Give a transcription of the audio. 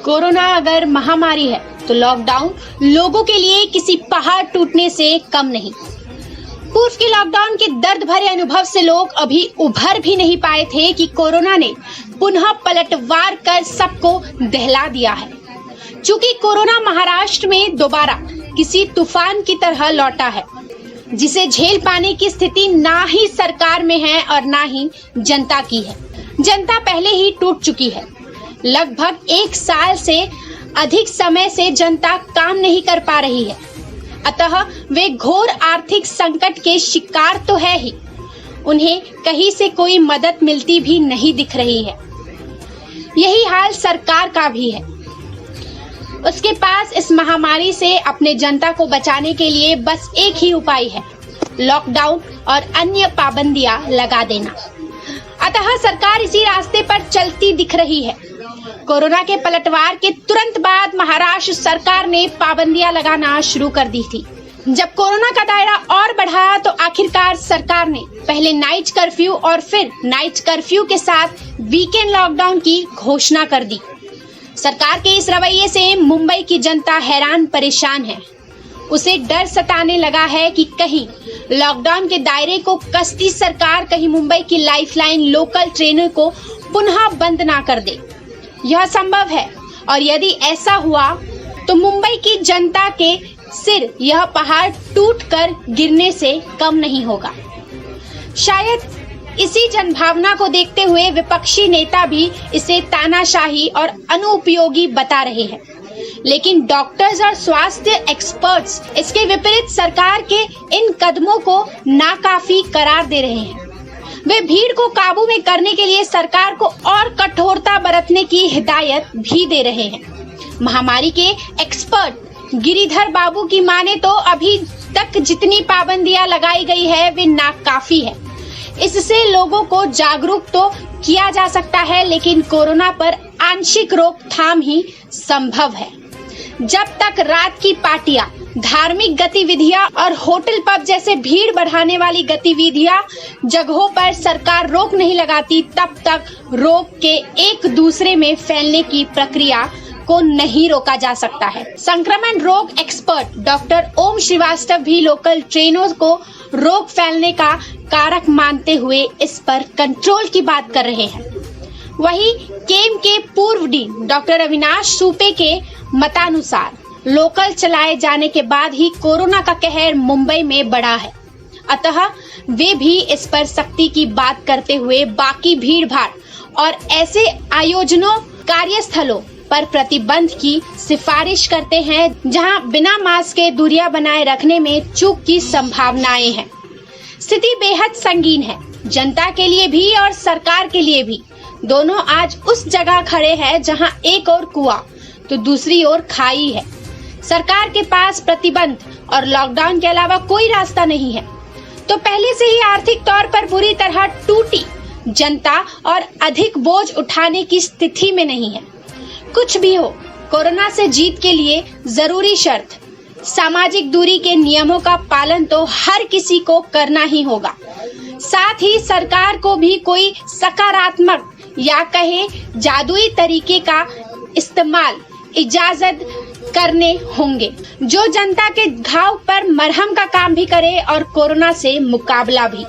Corona अगर महामारी है तो लॉकडाउन लोगों के लिए किसी पहाड़ टूटने से कम नहीं। पूर्व के लॉकडाउन के दर्द भरे अनुभव से लोग अभी उभर भी नहीं पाए थे कि कोरोना ने पुनः पलटवार कर सबको दहला दिया है। चूंकि कोरोना महाराष्ट्र में दोबारा किसी तूफान की तरह लौटा है, जिसे झेल पाने की स्थिति ना ही सरकार में है और ना ही जनता की है। जनता पहले ही टूट चुकी है। लगभग 1 साल से अधिक समय से जनता काम नहीं कर पा रही है, अतः वे घोर आर्थिक संकट के शिकार तो है ही, उन्हें कहीं से कोई मदद मिलती भी नहीं दिख रही है। यही हाल सरकार का भी है। उसके पास इस महामारी से अपने जनता को बचाने के लिए बस एक ही उपाय है, लॉकडाउन और अन्य पाबंदियां लगा देना। अतः सरकार इसी रास्ते पर चलती दिख रही है। कोरोना के पलटवार के तुरंत बाद महाराष्ट्र सरकार ने पाबंदियां लगाना शुरू कर दी थी। जब कोरोना का दायरा और बढ़ा तो आखिरकार सरकार ने पहले नाइट कर्फ्यू और फिर नाइट कर्फ्यू के साथ वीकेंड लॉकडाउन की घोषणा कर दी। सरकार के इस रवैये से मुंबई की जनता हैरान परेशान है। उसे डर सताने लगा है कि कहीं लॉकडाउन के दायरे को कसती सरकार कहीं मुंबई की लाइफलाइन लोकल ट्रेनों को पुनः बंद ना कर दे। यह संभव है और यदि ऐसा हुआ तो मुंबई की जनता के सिर यह पहाड़ टूटकर गिरने से कम नहीं होगा। शायद इसी जनभावना को देखते हुए विपक्षी नेता भी इसे तानाशाही और अनुपयोगी बता रहे हैं, लेकिन डॉक्टर्स और स्वास्थ्य एक्सपर्ट्स इसके विपरीत सरकार के इन कदमों को नाकाफी करार दे रहे हैं। वे भीड़ को काबू में करने के लिए सरकार को और कठोरता बरतने की हिदायत भी दे रहे हैं। महामारी के एक्सपर्ट गिरिधर बाबू की माने तो अभी तक जितनी पाबंदियां लगाई गई है वे नाकाफी है। इससे लोगों को जागरूक तो किया जा सकता है, लेकिन कोरोना पर आंशिक रोकथाम ही संभव है। जब तक रात की पार्टियां, धार्मिक गतिविधियां और होटल पब जैसे भीड़ बढ़ाने वाली गतिविधियां जगहों पर सरकार रोक नहीं लगाती, तब तक रोग के एक दूसरे में फैलने की प्रक्रिया को नहीं रोका जा सकता है। संक्रमण रोग एक्सपर्ट डॉक्टर ओम श्रीवास्तव भी लोकल ट्रेनों को रोग फैलने का कारक मानते हुए इस पर कंट्रोल की बात कर रहे हैं। वहीं केम के पूर्व डीन डॉक्टर अविनाश सूपे के मतानुसार लोकल चलाए जाने के बाद ही कोरोना का कहर मुंबई में बढ़ा है, अतः वे भी इस पर सख्ती की बात करते हुए बाकी भीड़ भाड़ और ऐसे आयोजनों, कार्यस्थलों पर प्रतिबंध की सिफारिश करते हैं जहां बिना मास्क के दूरियां बनाए रखने में चूक की संभावनाएं हैं। स्थिति बेहद संगीन है, जनता के लिए भी और सरकार के लिए भी। दोनों आज उस जगह खड़े हैं जहां एक ओर कुआं तो दूसरी ओर खाई है। सरकार के पास प्रतिबंध और लॉकडाउन के अलावा कोई रास्ता नहीं है, तो पहले से ही आर्थिक तौर पर बुरी तरह टूटी जनता और अधिक बोझ उठाने की स्थिति में नहीं है। कुछ भी हो, कोरोना से जीत के लिए जरूरी शर्त सामाजिक दूरी के नियमों का पालन तो हर किसी को करना ही होगा। साथ ही सरकार को भी कोई सकारात्मक या कहे जादुई तरीके का इस्तेमाल इजाजत करने होंगे, जो जनता के घाव पर मरहम का काम भी करे और कोरोना से मुकाबला भी।